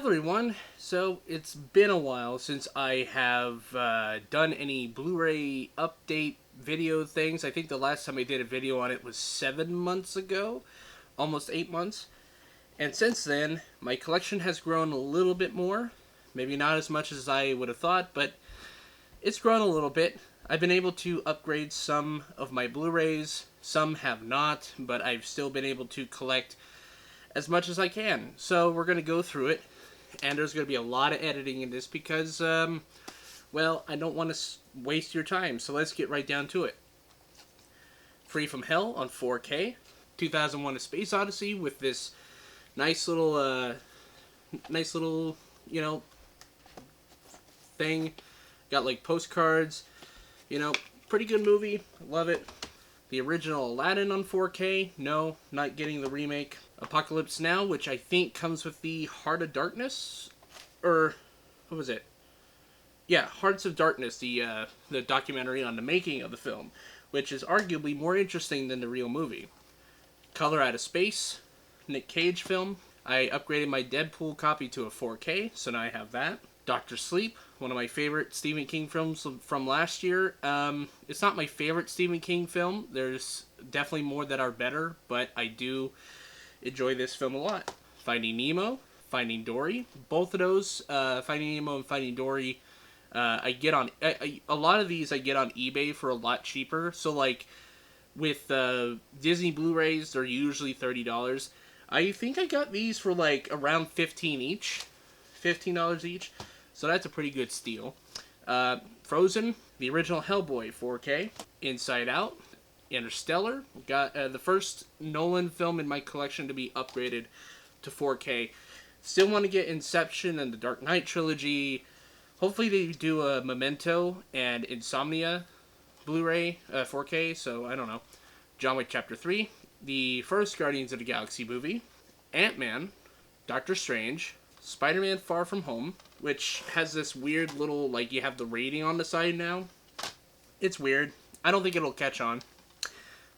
everyone. So it's been a while since I have done any Blu-ray update video things. I think the last time I did a video on it was 7 months ago, almost 8 months. And since then, my collection has grown a little bit more. Maybe not as much as I would have thought, but it's grown a little bit. I've been able to upgrade some of my Blu-rays. Some have not, but I've still been able to collect as much as I can. So we're going to go through it, and there's going to be a lot of editing in this because, well, I don't want to waste your time, so let's get right down to it. Free from Hell on 4K, 2001: A Space Odyssey with this nice little, you know, thing. Got like postcards, you know, pretty good movie, love it. The original Aladdin on 4K, no, not getting the remake. Apocalypse Now, which I think comes with the Heart of Darkness, or what was it? Yeah, Hearts of Darkness, the documentary on the making of the film, which is arguably more interesting than the real movie. Color Out of Space, Nick Cage film. I upgraded my Deadpool copy to a 4K, so now I have that. Doctor Sleep, one of my favorite Stephen King films from last year. It's not my favorite Stephen King film. There's definitely more that are better, but I do enjoy this film a lot. Finding Nemo, Finding Dory. Both of those, Finding Nemo and Finding Dory, I get on... a lot of these I get on eBay for a lot cheaper. So, like, with Disney Blu-rays, they're usually $30. I think I got these for, like, around $15 each. $15 each. So that's a pretty good steal. Frozen, the original Hellboy, 4K. Inside Out, Interstellar. Got the first Nolan film in my collection to be upgraded to 4K. Still want to get Inception and the Dark Knight trilogy. Hopefully they do a Memento and Insomnia Blu-ray 4K, so I don't know. John Wick Chapter 3. The first Guardians of the Galaxy movie. Ant-Man. Doctor Strange. Spider-Man Far From Home, which has this weird little, like, you have the rating on the side now. It's weird. I don't think it'll catch on.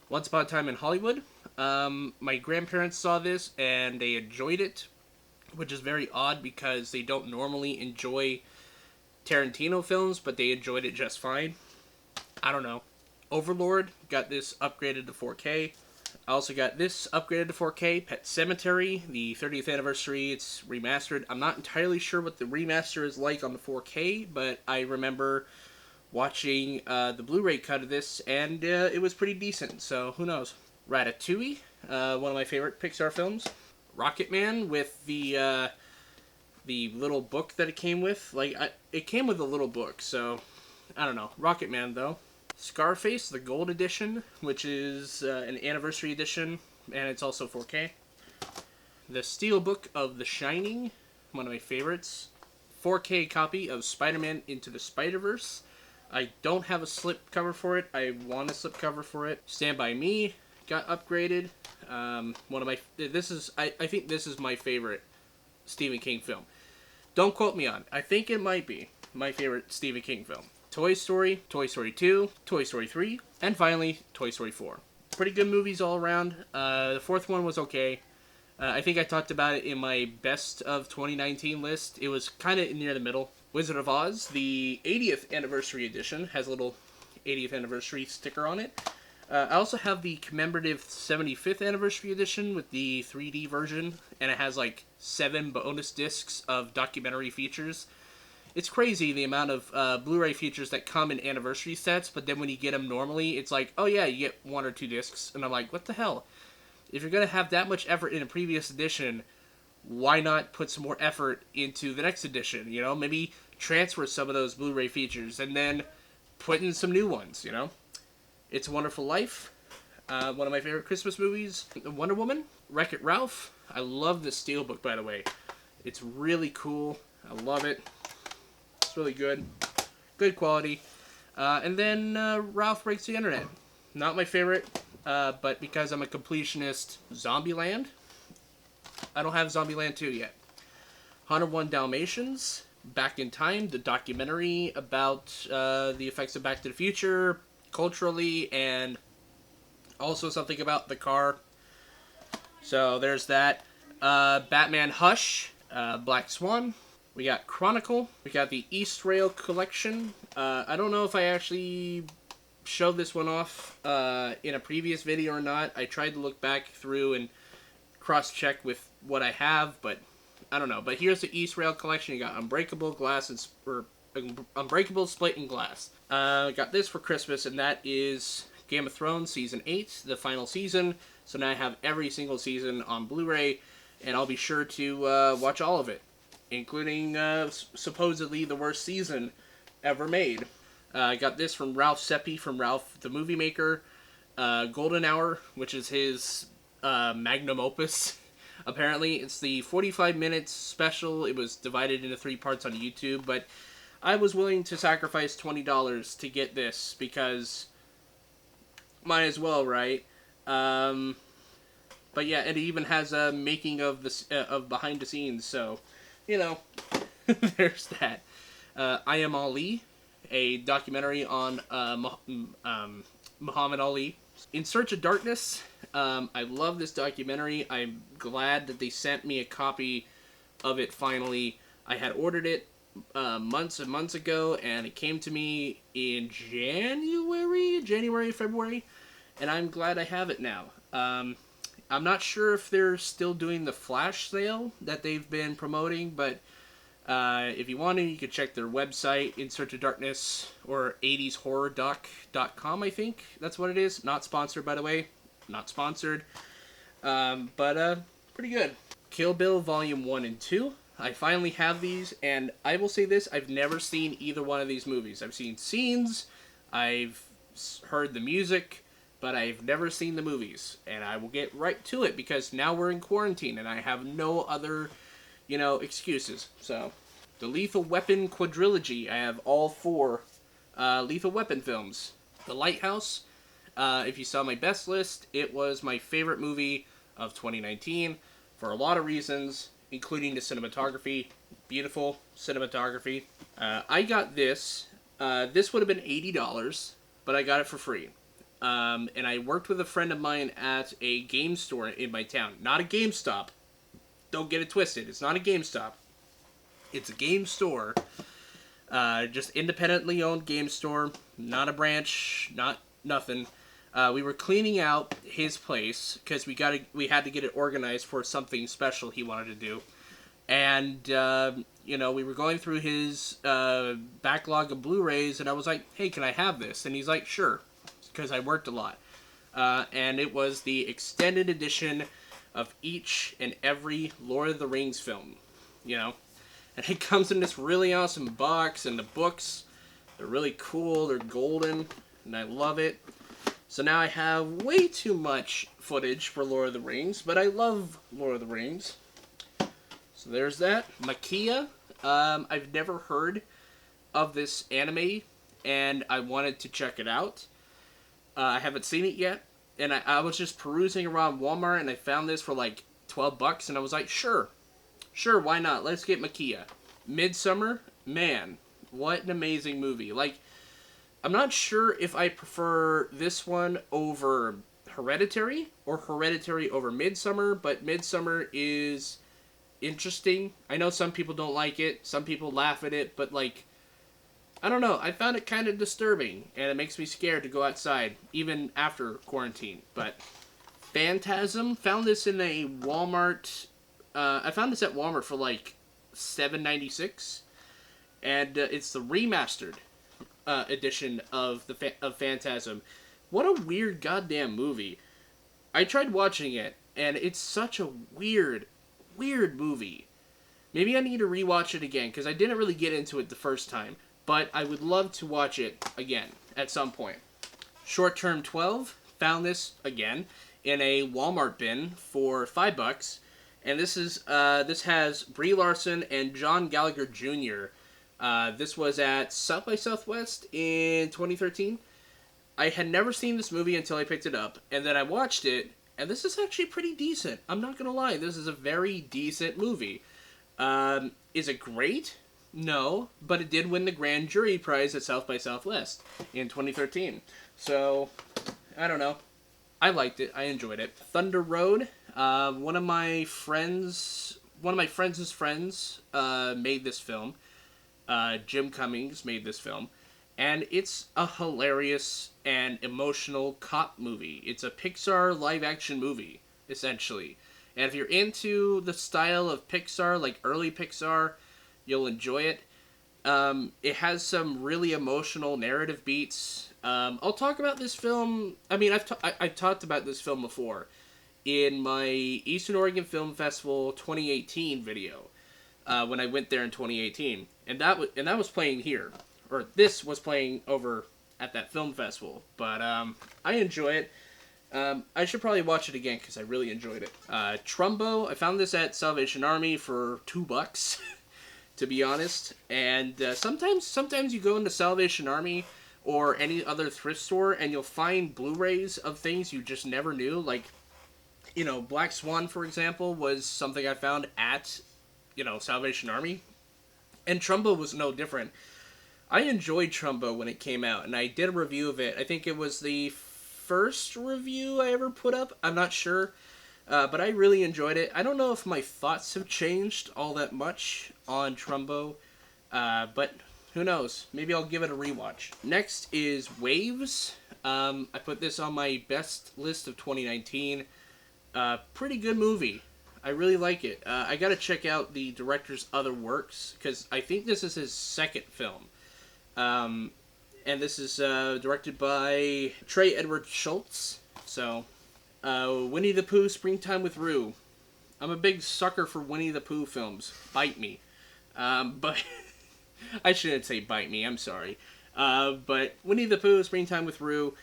Once Upon a Time in Hollywood. My grandparents saw this, and they enjoyed it, which is very odd because they don't normally enjoy Tarantino films, but they enjoyed it just fine. I don't know. Overlord, got this upgraded to 4K. I also got this upgraded to 4K, Pet Sematary, the 30th anniversary. It's remastered. I'm not entirely sure what the remaster is like on the 4K, but I remember watching the Blu-ray cut of this, and it was pretty decent, so who knows. Ratatouille, one of my favorite Pixar films. Rocketman with the little book that it came with. Like, it came with a little book, so I don't know. Rocketman, though. Scarface, the Gold Edition, which is an anniversary edition, and it's also 4K. The Steelbook of The Shining, one of my favorites. 4K copy of Spider-Man Into the Spider-Verse. I don't have a slipcover for it. I want a slipcover for it. Stand By Me got upgraded. One of my... I think this is my favorite Stephen King film. Don't quote me on. I think it might be my favorite Stephen King film. Toy Story, Toy Story 2, Toy Story 3, and finally, Toy Story 4. Pretty good movies all around. The fourth one was okay. I think I talked about it in my best of 2019 list. It was kind of near the middle. Wizard of Oz, the 80th anniversary edition, has a little 80th anniversary sticker on it. I also have the commemorative 75th anniversary edition with the 3D version, and it has like 7 bonus discs of documentary features. It's crazy the amount of Blu-ray features that come in anniversary sets, but then when you get them normally, it's like, oh yeah, you get 1 or 2 discs, and I'm like, what the hell? If you're going to have that much effort in a previous edition, why not put some more effort into the next edition, you know? Maybe transfer some of those Blu-ray features, and then put in some new ones, you know? It's a Wonderful Life, one of my favorite Christmas movies. Wonder Woman, Wreck-It Ralph. I love the Steelbook, by the way. It's really cool. I love it. It's really good. Good quality. And then Ralph Breaks the Internet. Not my favorite, but because I'm a completionist, Zombieland. I don't have Zombieland 2 yet. 101 Dalmatians. Back in Time, the documentary about the effects of Back to the Future, culturally, and also something about the car. So there's that. Batman Hush. Black Swan. We got Chronicle. We got the East Rail Collection. I don't know if I actually showed this one off in a previous video or not. I tried to look back through and cross-check with what I have, but I don't know. But here's the East Rail Collection. You got Unbreakable Glass or Unbreakable Split and Glass. Got this for Christmas, and that is Game of Thrones Season 8, the final season. So now I have every single season on Blu-ray, and I'll be sure to watch all of it, including supposedly the worst season ever made. I got this from Ralph Seppi from Ralph the Movie Maker. Golden Hour, which is his magnum opus. Apparently, it's the 45 minutes special. It was divided into 3 parts on YouTube, but I was willing to sacrifice $20 to get this because might as well, right? But yeah, it even has a making of of behind the scenes, so you know, there's that. I Am Ali, a documentary on Muhammad Ali. In Search of Darkness, I love this documentary. I'm glad that they sent me a copy of it finally. I had ordered it months and months ago, and it came to me in January, February, and I'm glad I have it now. I'm not sure if they're still doing the flash sale that they've been promoting, but if you want to, you can check their website, In Search of Darkness, or 80shorrordoc.com, I think that's what it is. Not sponsored, by the way. Not sponsored. But pretty good. Kill Bill Volume 1 and 2. I finally have these, and I will say this, I've never seen either one of these movies. I've seen scenes, I've heard the music, but I've never seen the movies. And I will get right to it, because now we're in quarantine, and I have no other, excuses. So, the Lethal Weapon quadrilogy, I have all 4 Lethal Weapon films. The Lighthouse, if you saw my best list, it was my favorite movie of 2019, for a lot of reasons, including the cinematography. Beautiful cinematography. I got this. This would have been $80, but I got it for free. And I worked with a friend of mine at a game store in my town. Not a GameStop. Don't get it twisted. It's not a GameStop. It's a game store. Just independently owned game store. Not a branch. Not nothing. We were cleaning out his place because we had to get it organized for something special he wanted to do, and we were going through his backlog of Blu-rays, and I was like, "Hey, can I have this?" And he's like, "Sure," because I worked a lot, and it was the extended edition of each and every Lord of the Rings film, and it comes in this really awesome box, and the books, they're really cool, they're golden, and I love it. So now I have way too much footage for Lord of the Rings, but I love Lord of the Rings. So there's that. Maquia. I've never heard of this anime, and I wanted to check it out. I haven't seen it yet, and I was just perusing around Walmart, and I found this for like $12, and I was like, sure, why not? Let's get Maquia. Midsummer, man, what an amazing movie. Like, I'm not sure if I prefer this one over Hereditary or Hereditary over Midsummer, but Midsummer is interesting. I know some people don't like it, some people laugh at it, but like, I don't know, I found it kind of disturbing, and it makes me scared to go outside, even after quarantine. But Phantasm, found this in a Walmart, I found this at Walmart for like $7.96, and it's the remastered edition of Phantasm. What a weird goddamn movie. I tried watching it, and it's such a weird movie. Maybe I need to rewatch it again, because I didn't really get into it the first time, but I would love to watch it again at some point. Short Term 12, found this again in a Walmart bin for $5, and this has Brie Larson and John Gallagher Jr. This was at South by Southwest in 2013. I had never seen this movie until I picked it up, and then I watched it, and this is actually pretty decent. I'm not gonna lie, this is a very decent movie. Is it great? No, but it did win the Grand Jury Prize at South by Southwest in 2013. So, I don't know. I liked it. I enjoyed it. Thunder Road. One of my friends one of my friends' friends made this film. Jim Cummings made this film. And it's a hilarious and emotional cop movie. It's a Pixar live-action movie, essentially. And if you're into the style of Pixar, like early Pixar, you'll enjoy it. It has some really emotional narrative beats. I'll talk about this film. I mean, I've talked about this film before in my Eastern Oregon Film Festival 2018 video when I went there in 2018, and that was playing here, or this was playing over at that film festival. But I enjoy it. I should probably watch it again because I really enjoyed it. Trumbo, I found this at Salvation Army for $2. To be honest, and sometimes you go into Salvation Army or any other thrift store and you'll find Blu-rays of things you just never knew. Like, Black Swan, for example, was something I found at, Salvation Army, and Trumbo was no different. I enjoyed Trumbo when it came out, and I did a review of it. I think it was the first review I ever put up. I'm not sure. But I really enjoyed it. I don't know if my thoughts have changed all that much on Trumbo, but who knows? Maybe I'll give it a rewatch. Next is Waves. I put this on my best list of 2019. Pretty good movie. I really like it. I gotta check out the director's other works, because I think this is his second film. And this is directed by Trey Edward Schultz, so... Winnie the Pooh, Springtime with Rue. I'm a big sucker for Winnie the Pooh films. Bite me. But I shouldn't say bite me, I'm sorry. But Winnie the Pooh, Springtime with Rue.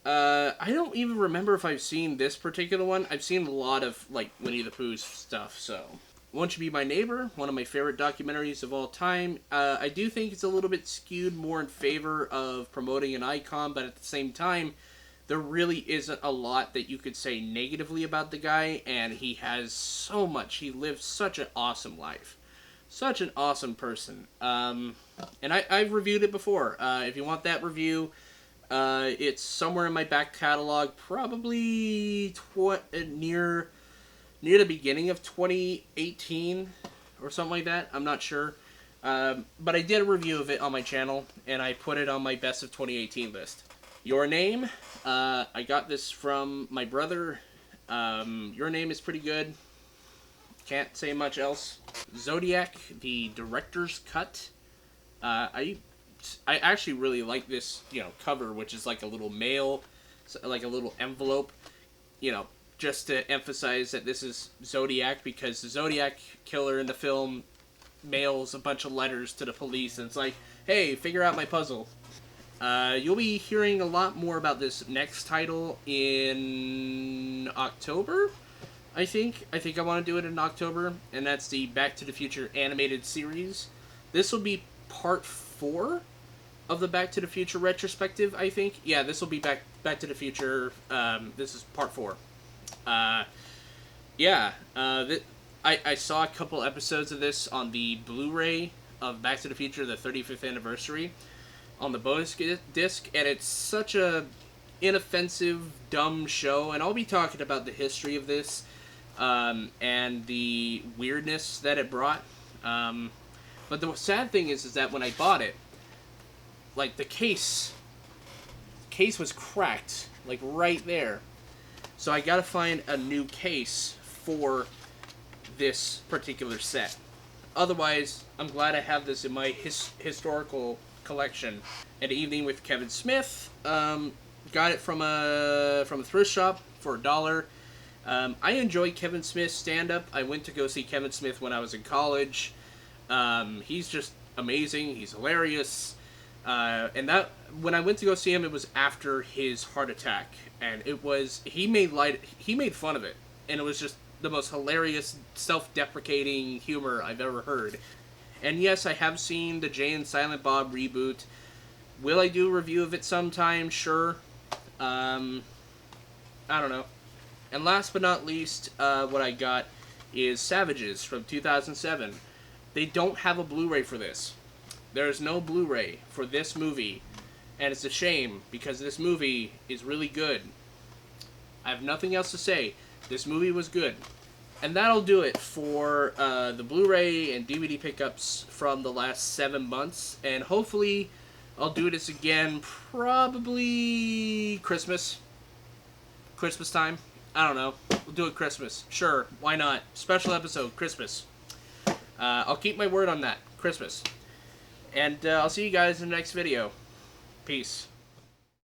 I don't even remember if I've seen this particular one. I've seen a lot of, Winnie the Pooh's stuff, so. Won't You Be My Neighbor? One of my favorite documentaries of all time. I do think it's a little bit skewed more in favor of promoting an icon, but at the same time, there really isn't a lot that you could say negatively about the guy, and he has so much. He lives such an awesome life. Such an awesome person. And I've reviewed it before. If you want that review, it's somewhere in my back catalog, probably near the beginning of 2018 or something like that. I'm not sure. But I did a review of it on my channel, and I put it on my best of 2018 list. Your Name, I got this from my brother. Your Name is pretty good. Can't say much else. Zodiac, the director's cut. I actually really like this, cover, which is like a little mail, like a little envelope, just to emphasize that this is Zodiac, because the Zodiac killer in the film mails a bunch of letters to the police, and it's like, hey, figure out my puzzle. You'll be hearing a lot more about this next title in October, I think. I want to do it in October, and that's the Back to the Future animated series. This will be part 4 of the Back to the Future retrospective, I think. Yeah, this will be Back to the Future. This is part 4. I saw a couple episodes of this on the Blu Ray of Back to the Future, the 35th anniversary, on the bonus disc, and it's such a inoffensive, dumb show, and I'll be talking about the history of this, and the weirdness that it brought. But the sad thing is that when I bought it, the case was cracked, right there. So I gotta find a new case for this particular set. Otherwise, I'm glad I have this in my historical collection. An Evening with Kevin Smith. Got it from a thrift shop for $1. I enjoy Kevin Smith's stand-up. I went to go see Kevin Smith when I was in college. He's just amazing. He's hilarious. And that when I went to go see him, it was after his heart attack, and he made fun of it, and it was just the most hilarious, self-deprecating humor I've ever heard. And yes, I have seen the Jay and Silent Bob reboot. Will I do a review of it sometime? Sure. I don't know. And last but not least, what I got is Savages from 2007. They don't have a Blu-ray for this. There's no Blu-ray for this movie, and it's a shame, because this movie is really good. I have nothing else to say. This movie was good. And that'll do it for the Blu-ray and DVD pickups from the last 7 months. And hopefully I'll do this again probably Christmas time. I don't know. We'll do it Christmas. Sure, why not? Special episode, Christmas. I'll keep my word on that. Christmas. And I'll see you guys in the next video. Peace.